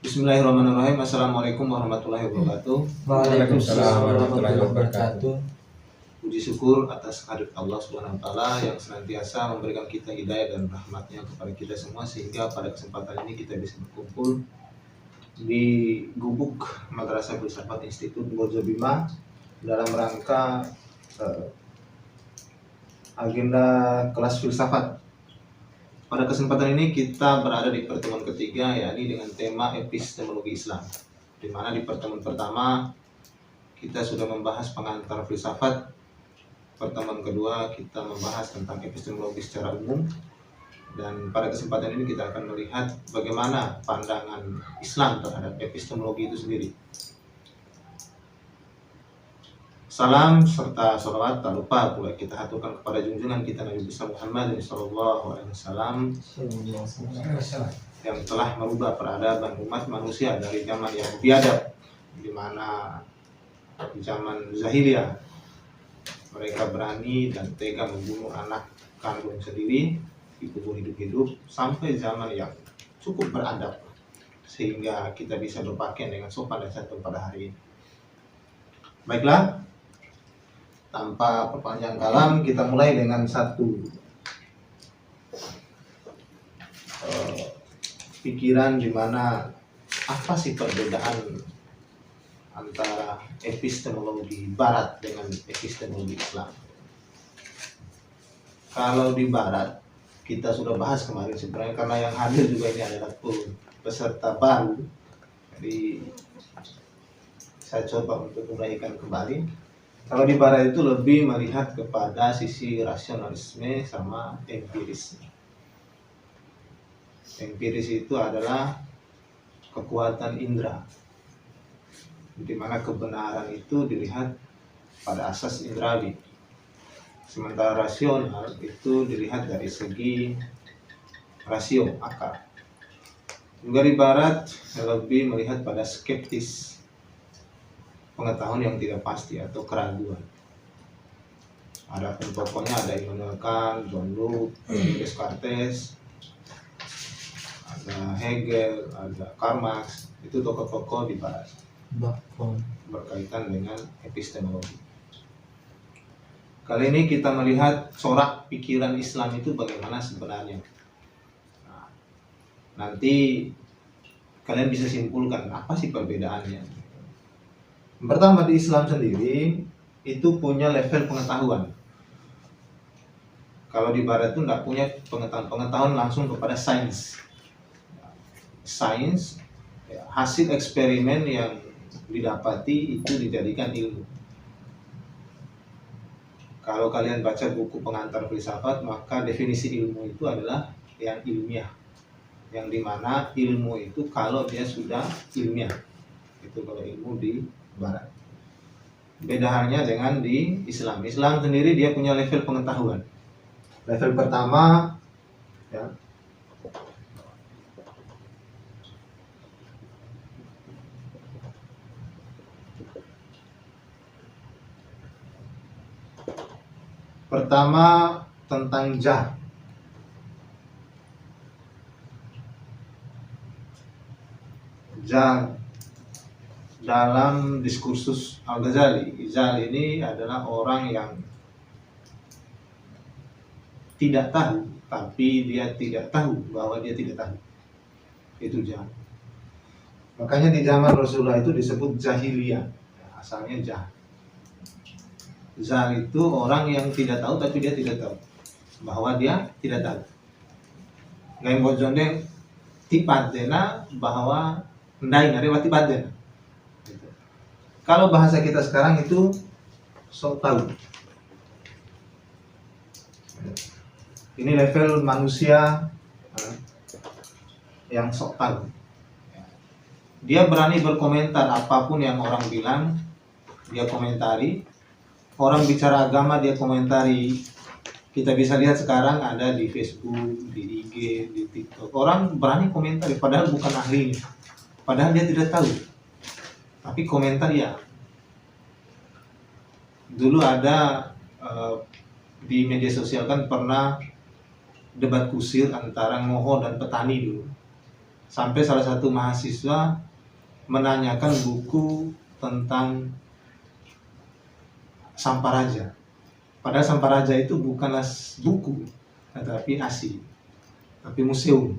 Bismillahirrahmanirrahim. Assalamualaikum warahmatullahi wabarakatuh. Waalaikumsalam warahmatullahi wabarakatuh. Puji syukur atas kehadirat Allah Subhanahu wa taala yang senantiasa memberikan kita hidayah dan rahmatnya kepada kita semua, sehingga pada kesempatan ini kita bisa berkumpul di gubuk Madrasah Filsafat Institut Bojo Bima dalam rangka agenda kelas filsafat. Pada kesempatan ini kita berada di pertemuan ketiga, yakni dengan tema epistemologi Islam, di mana di pertemuan pertama kita sudah membahas pengantar filsafat. Pertemuan kedua kita membahas tentang epistemologi secara umum, dan pada kesempatan ini kita akan melihat bagaimana pandangan Islam terhadap epistemologi itu sendiri. Salam serta sholawat tak lupa pula kita haturkan kepada junjungan kita Nabi besar Muhammad SAW yang telah merubah peradaban umat manusia dari zaman yang biadab, di mana di zaman Zahiliyah mereka berani dan tega membunuh anak kandung sendiri, dikubur hidup-hidup, sampai zaman yang cukup beradab sehingga kita bisa berpakaian dengan sopan dan santun pada hari ini. Baiklah, tanpa perpanjang kalam, kita mulai dengan satu pikiran di mana apa sih perbedaan antara epistemologi Barat dengan epistemologi Islam. Kalau di Barat kita sudah bahas kemarin sebenarnya, karena yang hadir juga ini adalah peserta baru, jadi saya coba untuk uraikan kembali. Kalau di Barat itu lebih melihat kepada sisi rasionalisme sama empirisme. Empiris itu adalah kekuatan indera, di mana kebenaran itu dilihat pada asas indrawi. Sementara rasional itu dilihat dari segi rasio, akal. Juga di Barat lebih melihat pada skeptis, pengetahuan yang tidak pasti atau keraguan. Ada tokohnya, ada Immanuel Kant, John Locke, Descartes, ada Hegel, ada Karl Marx. Itu tokoh-tokoh di Barat berkaitan dengan epistemologi. Kali ini kita melihat corak pikiran Islam itu bagaimana sebenarnya. Nah, nanti kalian bisa simpulkan apa sih perbedaannya. Pertama, di Islam sendiri itu punya level pengetahuan. Kalau di Barat itu tidak punya pengetahuan langsung kepada sains. Sains, hasil eksperimen yang didapati itu dijadikan ilmu. Kalau kalian baca buku pengantar filsafat, maka definisi ilmu itu adalah yang ilmiah, yang dimana ilmu itu kalau dia sudah ilmiah, itu kalau ilmu di Barat. Beda halnya dengan di Islam. Islam sendiri dia punya level pengetahuan. Level pertama, ya, pertama tentang jah. Jah dalam diskursus Al-Ghazali. Zal ini adalah orang yang tidak tahu, tapi dia tidak tahu bahwa dia tidak tahu. Itu jah. Makanya di zaman Rasulullah itu disebut jahiliyah. Asalnya jah. Zal itu orang yang tidak tahu, tapi dia tidak tahu bahwa dia tidak tahu. Lain bojonde tipadena bahwa ndai ngarewati padena. Kalau bahasa kita sekarang itu sok tahu. Ini level manusia yang sok tahu. Dia berani berkomentar apapun yang orang bilang, dia komentari. Orang bicara agama dia komentari. Kita bisa lihat sekarang ada di Facebook, di IG, di TikTok. Orang berani komentari padahal bukan ahlinya. Padahal dia tidak tahu. Tapi komentar ya. Dulu ada di media sosial kan pernah debat kusir antara Moho dan petani dulu. Sampai salah satu mahasiswa menanyakan buku tentang Samparaja. Padahal Samparaja itu bukanlah buku, tetapi ASI, tapi museum.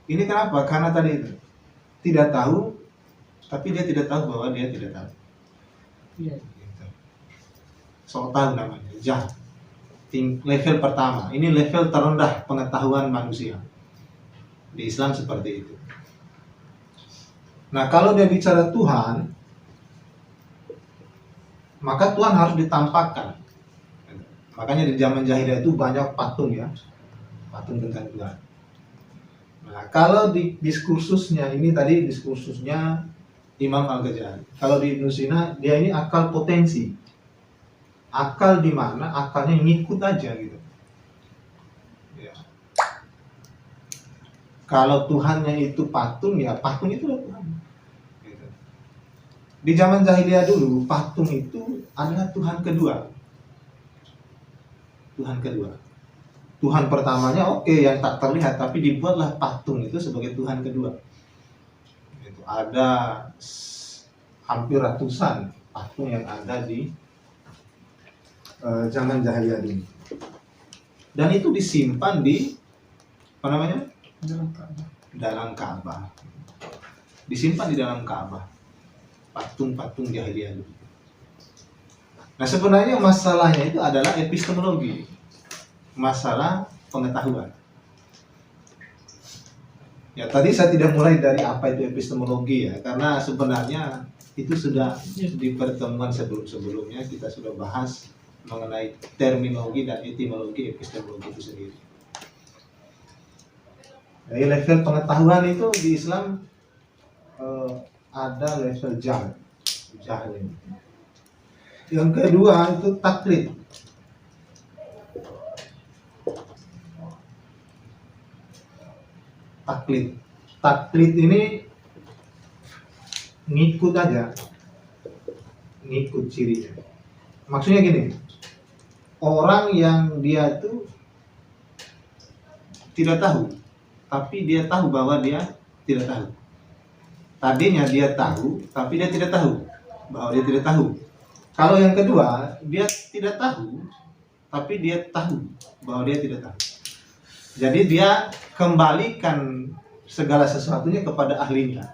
Ini kenapa? Karena tadi itu tidak tahu, tapi dia tidak tahu bahwa dia tidak tahu. Iya. Sok tahu namanya, jah. Level pertama. Ini level terendah pengetahuan manusia. Di Islam seperti itu. Nah, kalau dia bicara Tuhan, maka Tuhan harus ditampakkan. Makanya di zaman jahiliyah itu banyak patung ya, patung tentang Tuhan. Nah, kalau di diskursusnya ini tadi diskursusnya Imam Al-Ghazali. Kalau di Ibnu Sina dia ini akal potensi. Akal di mana? Akalnya ngikut aja gitu. Ya. Kalau Tuhannya itu patung, ya patung itu adalah Tuhan. Gitu. Di zaman jahiliyah dulu, patung itu adalah Tuhan kedua. Tuhan kedua. Tuhan pertamanya oke, yang tak terlihat, tapi dibuatlah patung itu sebagai Tuhan kedua. Itu ada hampir ratusan patung yang ada di zaman jahiliyah ini. Dan itu disimpan di apa namanya? Dalam Ka'bah. Disimpan di dalam Ka'bah. Patung-patung jahiliyah dulu. Nah, sebenarnya masalahnya itu adalah epistemologi. Masalah pengetahuan. Ya, tadi saya tidak mulai dari apa itu epistemologi ya, karena sebenarnya itu sudah di pertemuan sebelum-sebelumnya kita sudah bahas mengenai terminologi dan etimologi epistemologi itu sendiri. Jadi level pengetahuan itu di Islam ada level jahl. Yang kedua itu taklid. Taklid ini ngikut aja, ngikut cirinya. Maksudnya gini, orang yang dia tuh tidak tahu, tapi dia tahu bahwa dia tidak tahu. Tadinya dia tahu, tapi dia tidak tahu bahwa dia tidak tahu. Kalau yang kedua, dia tidak tahu, tapi dia tahu bahwa dia tidak tahu. Jadi dia kembalikan segala sesuatunya kepada ahlinya.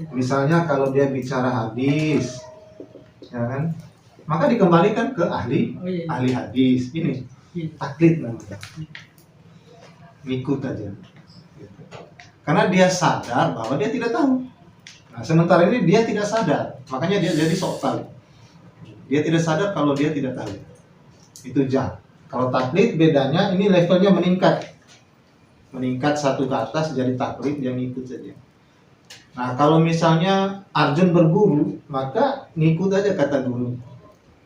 Misalnya kalau dia bicara hadis, ya kan, maka dikembalikan ke ahli hadis. Ini taklid namanya, ngikut aja. Karena dia sadar bahwa dia tidak tahu. Nah, sementara ini dia tidak sadar, makanya dia jadi sok tahu. Dia tidak sadar kalau dia tidak tahu. Itu jahl. Kalau taklid bedanya ini levelnya meningkat satu ke atas jadi taklid, yang ngikut saja. Nah, kalau misalnya Arjun berguru, maka ngikut aja kata guru,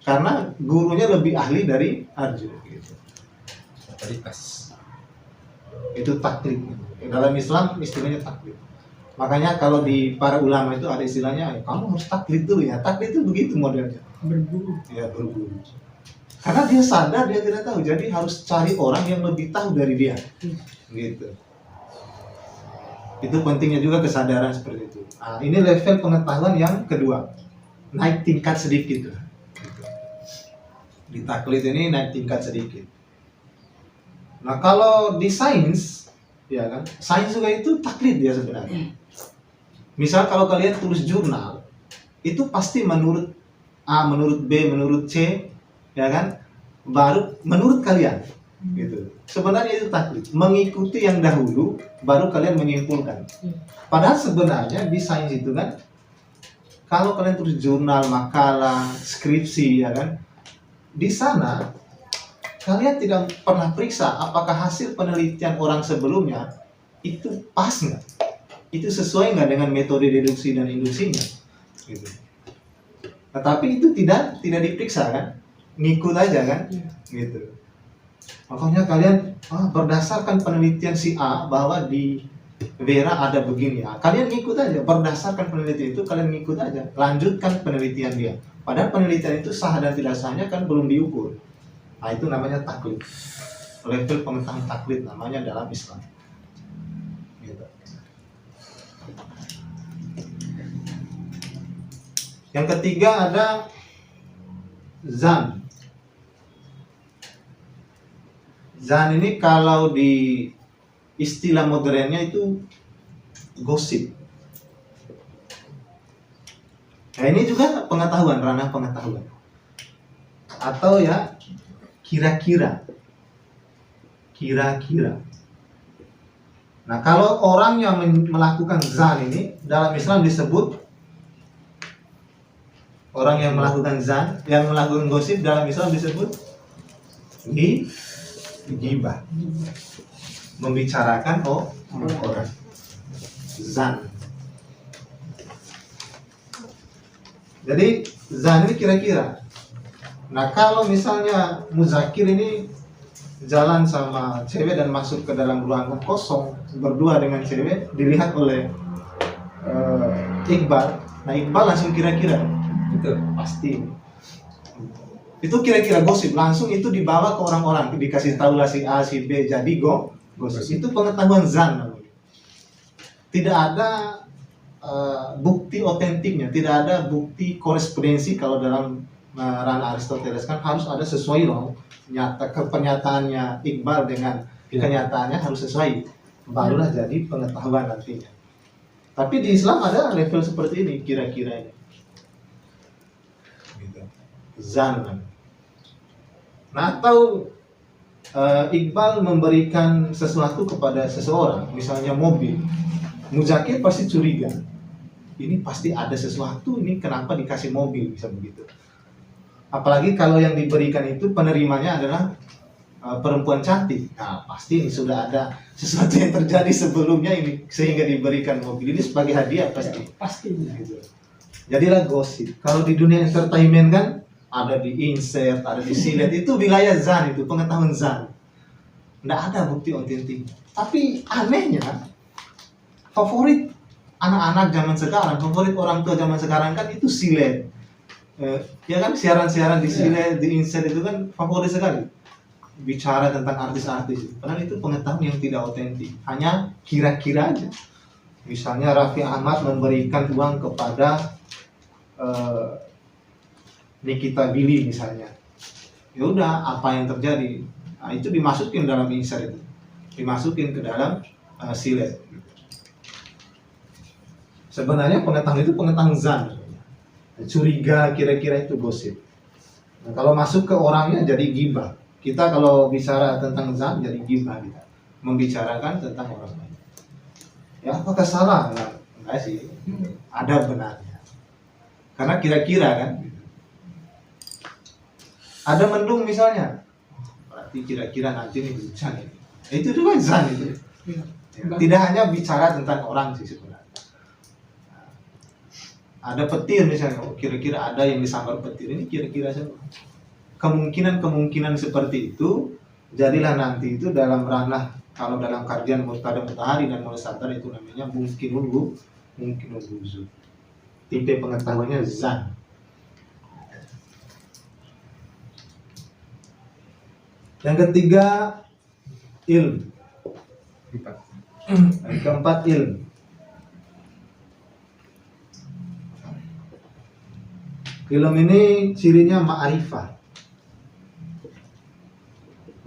karena gurunya lebih ahli dari Arjun. Gitu. Itu taklid. Dalam Islam istilahnya taklid. Makanya kalau di para ulama itu ada istilahnya, kamu harus taklid dulu ya. Taklid itu begitu modelnya. Berguru. Ya, berguru. Karena dia sadar dia tidak tahu, jadi harus cari orang yang lebih tahu dari dia. Gitu. Itu pentingnya juga kesadaran seperti itu. Nah, ini level pengetahuan yang kedua, naik tingkat sedikit. Gitu. Di taklid ini naik tingkat sedikit. Nah, kalau di sains, ya kan, sains juga itu taklid ya sebenarnya. Misal kalau kalian tulis jurnal, itu pasti menurut A, menurut B, menurut C, ya kan, baru menurut kalian. Gitu. Sebenarnya itu taklid, mengikuti yang dahulu baru kalian menyimpulkan. Padahal sebenarnya di sains itu kan, kalau kalian tulis jurnal, makalah, skripsi, ya kan, di sana kalian tidak pernah periksa apakah hasil penelitian orang sebelumnya itu pas nggak, itu sesuai nggak dengan metode deduksi dan induksinya. Gitu. Tetapi itu tidak diperiksa kan, ngikut aja kan, gitu. Makanya kalian berdasarkan penelitian si A bahwa di Vera ada begini ya, kalian ngikut aja, berdasarkan penelitian itu kalian ngikut aja, lanjutkan penelitian dia. Padahal penelitian itu sah dan tidak sahnya kan belum diukur. Nah, itu namanya taklid. Level pengetahuan taklid namanya dalam Islam. Gitu. Yang ketiga ada zan. Zan ini kalau di istilah modernnya itu gosip. Nah, ini juga pengetahuan, ranah pengetahuan. Atau ya kira-kira. Kira-kira. Nah, kalau orang yang melakukan zan ini dalam Islam disebut, orang yang melakukan zan, yang melakukan gosip dalam Islam disebut ghibah. Membicarakan orang. Zan. Jadi zan ini kira-kira. Nah, kalau misalnya muzakir ini jalan sama cewek dan masuk ke dalam ruangan kosong berdua dengan cewek, dilihat oleh Iqbal. Nah, Iqbal langsung kira-kira. Itu pasti. Itu kira-kira gosip, langsung itu dibawa ke orang-orang, dikasih tahu lah si A, si B, jadi gosip. Itu pengetahuan zan namanya. Tidak ada bukti otentiknya, tidak ada bukti korespondensi. Kalau dalam ranah Aristoteles kan harus ada sesuai loh, pernyataannya Iqbal dengan kenyataannya harus sesuai, barulah jadi pengetahuan nantinya. Tapi di Islam ada level seperti ini, kira-kira ini gitu. Zan. Nah, atau Iqbal memberikan sesuatu kepada seseorang, misalnya mobil, muzakir pasti curiga, ini pasti ada sesuatu, ini kenapa dikasih mobil, bisa begitu. Apalagi kalau yang diberikan itu penerimanya adalah perempuan cantik. Nah, pasti ini sudah ada sesuatu yang terjadi sebelumnya ini sehingga diberikan mobil ini sebagai hadiah pasti. Ya, pasti gitu. Jadilah gosip. Kalau di dunia entertainment kan ada di insert, ada di silet, itu wilayah zan, itu pengetahuan zan. Nggak ada bukti otentik. Tapi anehnya, favorit anak-anak zaman sekarang, favorit orang tua zaman sekarang kan itu silet. Ya kan, siaran-siaran di silet, di insert itu kan favorit sekali. Bicara tentang artis-artis. Padahal itu pengetahuan yang tidak otentik. Hanya kira-kira aja. Misalnya Raffi Ahmad memberikan uang kepada Nikita Willy misalnya. Ya udah, apa yang terjadi? Nah, itu dimasukin dalam insert itu. Dimasukin ke dalam silet. Sebenarnya pengetahuan itu pengetahuan zan. Curiga, kira-kira itu gosip. Nah, kalau masuk ke orangnya jadi ghibah. Kita kalau bicara tentang zan jadi ghibah kita. Membicarakan tentang orang lain. Ya, apakah salah? Enggak sih. Ada benarnya. Karena kira-kira kan. Ada mendung misalnya. Berarti kira-kira nanti nih hujan ini. Itu juga zan itu. Tidak hanya bicara tentang orang sih sebenarnya. Ada petir misalnya, kira-kira ada yang disambar petir, ini kira-kira siapa? Kemungkinan seperti itu jadilah nanti itu dalam ranah, kalau dalam kajian Murtada Mutahari dan Munasabar itu namanya mungkinul wujud. Tipe pengetahuannya zan. Yang ketiga ilm. Yang keempat ilm. Ilm ini cirinya ma'rifah.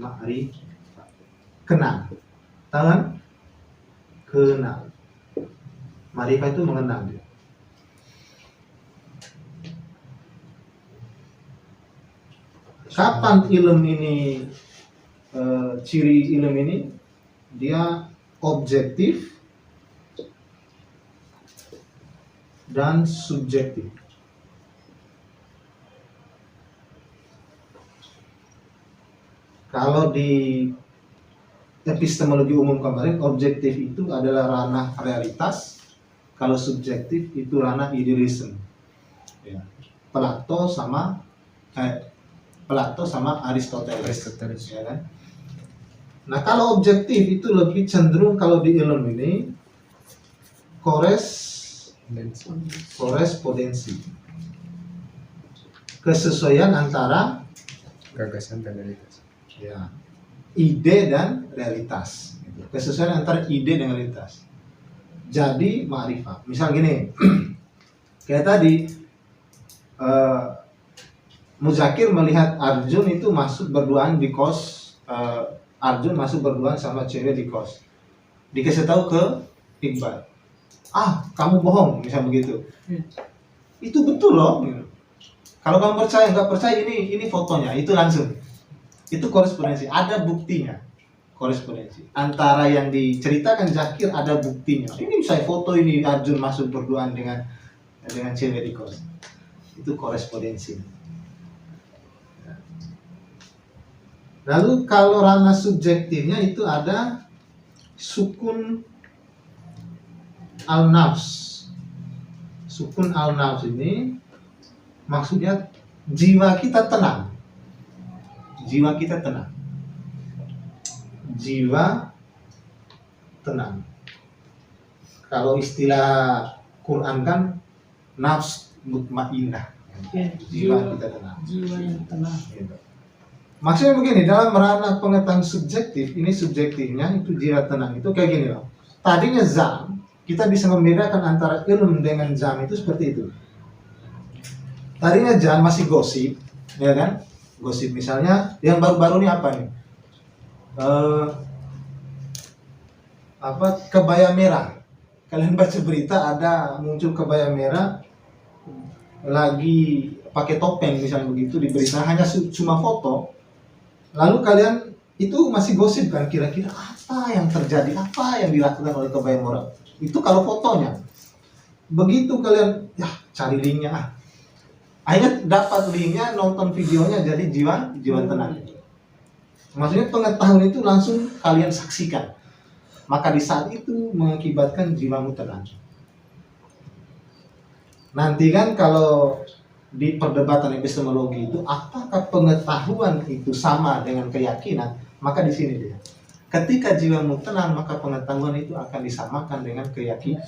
Ma'rifah. Kenal. Tahu kan? Kenal. Ma'rifah itu mengenal dia. Kapan ilm ini, ciri ilm ini, dia objektif dan subjektif. Kalau di epistemologi umum kemarin, objektif itu adalah ranah realitas, kalau subjektif itu ranah idealisme. Ya. Plato sama Aristoteles. Ya kan? Nah, kalau objektif itu lebih cenderung kalau di ilmu ini korespondensi. Kesesuaian antara gagasan dan realitas. Ya, ide dan realitas. Kesesuaian antara ide dan realitas. Jadi ma'rifah. Misal gini, kayak tadi Muzakir melihat Arjun itu masuk berduaan di kos. Arjun masuk berduaan sama cewek di kos. Dikasih tahu ke Iqbal, kamu bohong, misal begitu. Itu betul loh. Kalau kamu percaya, nggak percaya, ini fotonya, itu langsung. Itu korespondensi, ada buktinya. Korespondensi antara yang diceritakan Zakir, ada buktinya. Ini saya foto, ini Arjun masuk berduaan dengan cewek di kos. Itu korespondensi. Lalu kalau ranah subjektifnya itu ada sukun al-nafs. Sukun al-nafs ini maksudnya jiwa kita tenang. Jiwa kita tenang. Jiwa tenang. Kalau istilah Quran kan nafs mutmainnah. Jiwa kita tenang. Jiwa yang tenang. Gitu. Maksudnya begini, dalam ranah pengetahuan subjektif, ini subjektifnya itu jiwa tenang itu kayak gini loh. Tadinya zam, kita bisa membedakan antara ilm dengan zam itu seperti itu. Tadinya zam masih gosip, ya kan? Gosip misalnya, yang baru-baru ini apa nih? Kebaya merah. Kalian baca berita ada muncul kebaya merah lagi pakai topeng misalnya begitu di berita, hanya cuma foto. Lalu kalian itu masih gosip kan, kira-kira apa yang terjadi, apa yang dilakukan oleh kebaya merah. Itu kalau fotonya. Begitu kalian cari linknya, akhirnya dapat linknya, nonton videonya, jadi jiwa tenang. Maksudnya pengetahuan itu langsung kalian saksikan. Maka di saat itu mengakibatkan jiwamu tenang. Nanti kan kalau di perdebatan epistemologi itu, apakah pengetahuan itu sama dengan keyakinan? Maka di sini dia. Ketika jiwamu tenang, maka pengetahuan itu akan disamakan dengan keyakinan.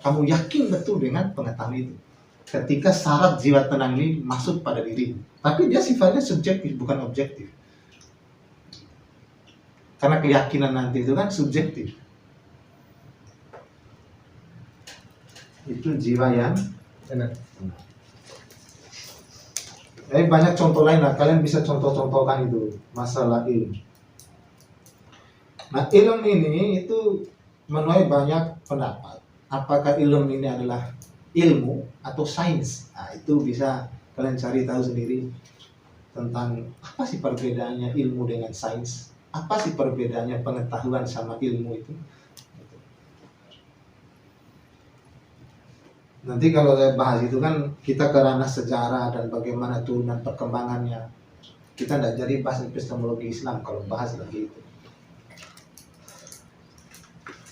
Kamu yakin betul dengan pengetahuan itu. Ketika syarat jiwa tenang ini masuk pada diri. Tapi dia sifatnya subjektif, bukan objektif. Karena keyakinan nanti itu kan subjektif. Itu jiwa yang tenang. Banyak contoh lain lah, kalian bisa contoh-contohkan itu masalah ilmu. Nah, ilmu ini itu menuai banyak pendapat. Apakah ilmu ini adalah ilmu atau sains? Nah, itu bisa kalian cari tahu sendiri tentang apa sih perbedaannya ilmu dengan sains. Apa sih perbedaannya pengetahuan sama ilmu itu? Nanti kalau saya bahas itu kan kita ke ranah sejarah dan bagaimana turunan perkembangannya. Kita tidak jadi bahas epistemologi Islam kalau bahas lagi itu.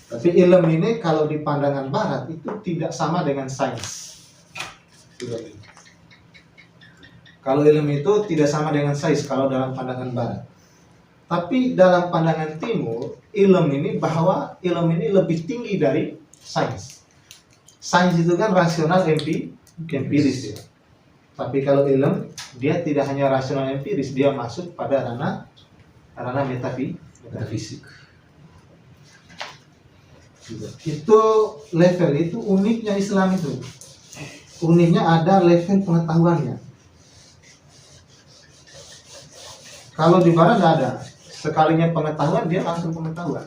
Tapi ilmu ini kalau di pandangan Barat itu tidak sama dengan sains. Kalau ilmu itu tidak sama dengan sains kalau dalam pandangan Barat. Tapi dalam pandangan Timur, ilmu ini lebih tinggi dari sains. Sains itu kan rasional empiris ya. Tapi kalau ilmu dia tidak hanya rasional empiris, dia masuk pada ranah metafisik. Itu level itu uniknya Islam itu. Uniknya ada level pengetahuannya. Kalau di Barat tidak ada. Sekalinya pengetahuan dia langsung pengetahuan.